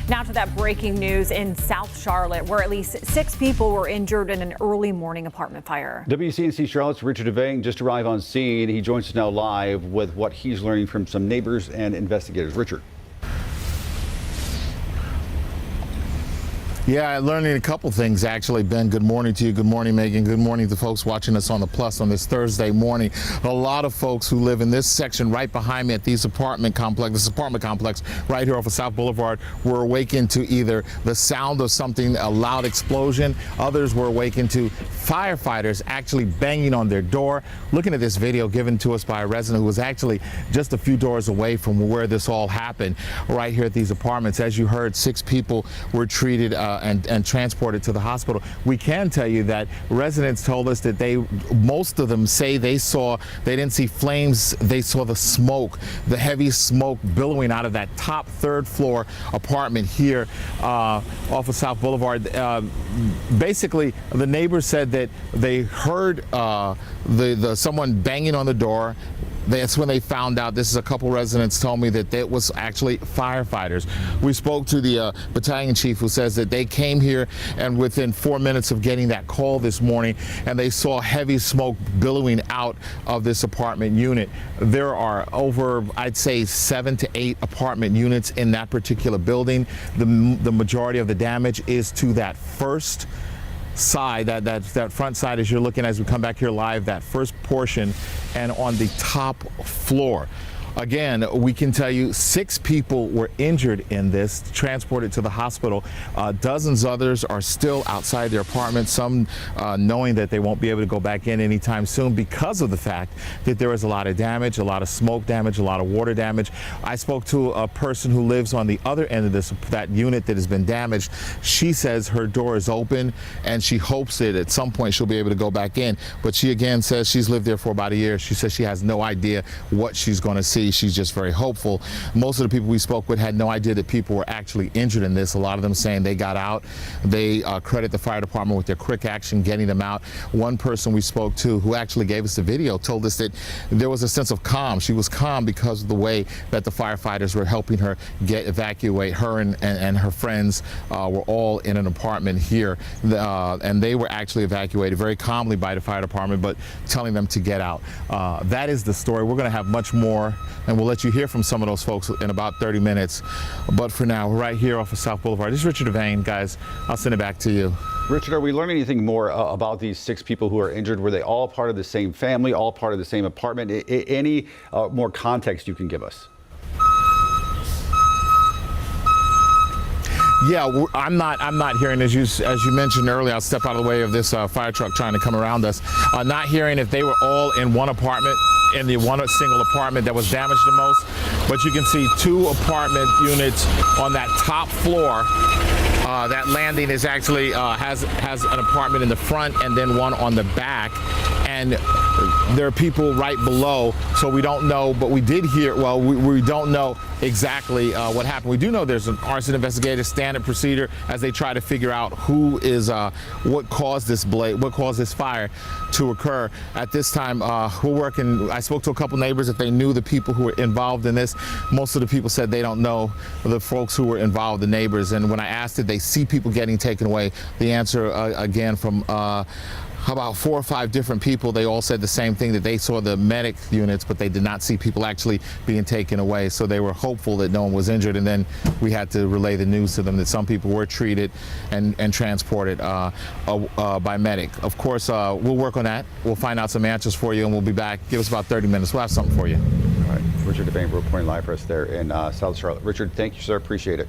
Now to that breaking news in South Charlotte, where at least 6 people were injured in an early morning apartment fire. WCNC Charlotte's Richard Devane just arrived on scene. He joins us now live with what he's learning from some neighbors and investigators. Richard. Yeah, learning a couple things, actually. Ben, good morning to you. Good morning, Megan. Good morning to folks watching us on the Plus on this Thursday morning. A lot of folks who live in this section right behind me at this apartment complex right here off of South Boulevard were awakened to either the sound of something, a loud explosion. Others were awakened to firefighters actually banging on their door. Looking at this video given to us by a resident who was actually just a few doors away from where this all happened, right here at these apartments. As you heard, 6 people were treated and transported to the hospital. We can tell you that residents told us that most of them say they didn't see flames, they saw the smoke, the heavy smoke billowing out of that top 3rd floor apartment here off of South Boulevard. Basically, the neighbors said that they heard someone banging on the door. That's when they found out. This is a couple residents told me that it was actually firefighters. We spoke to the battalion chief, who says that they came here and within 4 minutes of getting that call this morning, and they saw heavy smoke billowing out of this apartment unit. There are over, I'd say, 7 to 8 apartment units in that particular building. The majority of the damage is to that first side, that front side as you're looking as we come back here live, that first portion, and on the top floor. Again, we can tell you 6 people were injured in this, transported to the hospital. Dozens others are still outside their apartments, some knowing that they won't be able to go back in anytime soon because of the fact that there is a lot of damage, a lot of smoke damage, a lot of water damage. I spoke to a person who lives on the other end of that unit that has been damaged. She says her door is open and she hopes that at some point she'll be able to go back in. But she again says she's lived there for about a year. She says she has no idea what she's going to see. She's just very hopeful. Most of the people we spoke with had no idea that people were actually injured in this. A lot of them saying they got out. They credit the fire department with their quick action getting them out. One person we spoke to who actually gave us the video told us that there was a sense of calm. She was calm because of the way that the firefighters were helping her evacuate. Her and her friends were all in an apartment here, and they were actually evacuated very calmly by the fire department, but telling them to get out. That is the story. We're going to have much more, and we'll let you hear from some of those folks in about 30 minutes. But for now, we're right here off of South Boulevard. This is Richard Devane, guys. I'll send it back to you. Richard, are we learning anything more about these 6 people who are injured? Were they all part of the same family, all part of the same apartment? Any more context you can give us? Yeah, I'm not hearing, as you mentioned earlier, I'll step out of the way of this fire truck trying to come around us. Not hearing if they were all in one apartment, in the one single apartment that was damaged the most. But you can see 2 apartment units on that top floor. That landing is actually has an apartment in the front and then one on the back. And there are people right below, so we don't know, but we did hear, well, we don't know exactly what happened. We do know there's an arson investigator standard procedure as they try to figure out who is, what caused this fire to occur. At this time, we're working, I spoke to a couple neighbors if they knew the people who were involved in this. Most of the people said they don't know the folks who were involved, the neighbors. And when I asked if they see people getting taken away, the answer again from about 4 or 5 different people, they all said the same thing, that they saw the medic units, but they did not see people actually being taken away. So they were hopeful that no one was injured, and then we had to relay the news to them that some people were treated and transported by medic. Of course, we'll work on that. We'll find out some answers for you, and we'll be back. Give us about 30 minutes. We'll have something for you. All right. Richard Devane reporting live for us there in South Charlotte. Richard, thank you, sir. Appreciate it.